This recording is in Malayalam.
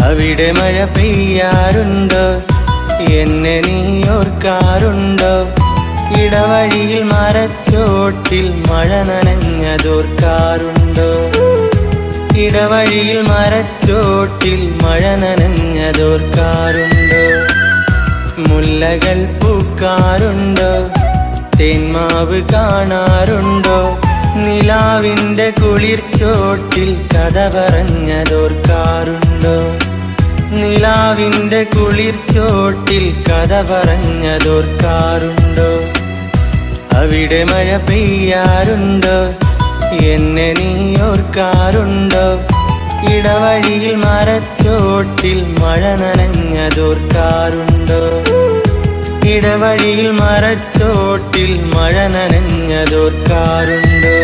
അവിടെ മഴ പെയ്യാറുണ്ടോ? എന്നെ നീ ഓർക്കാറുണ്ടോ? ഇടവഴിയിൽ മരച്ചോട്ടിൽ മഴ നനഞ്ഞതോർക്കാറുണ്ടോ? ഇടവഴിയിൽ മരച്ചോട്ടിൽ മഴ നനഞ്ഞതോർക്കാറുണ്ടോ? മുല്ലകൾ പൂക്കാറുണ്ടോ? തേന്മാവ് കാണാറുണ്ടോ? നിലാവിൻ്റെ കുളിർച്ചോട്ടിൽ കഥ പറഞ്ഞതോർക്കാറുണ്ടോ? നിലാവിൻ്റെ കുളിർച്ചോട്ടിൽ കഥ പറഞ്ഞതോർക്കാറുണ്ടോ? അവിടെ മഴ പെയ്യാറുണ്ടോ? എന്നെ നീ ഓർക്കാറുണ്ടോ? ഇടവഴിയിൽ മരച്ചോട്ടിൽ മഴ നനഞ്ഞതോർക്കാറുണ്ടോ? ഇടവഴിയിൽ മരച്ചോട്ടിൽ മഴ നനഞ്ഞതോർക്കാറുണ്ടോ?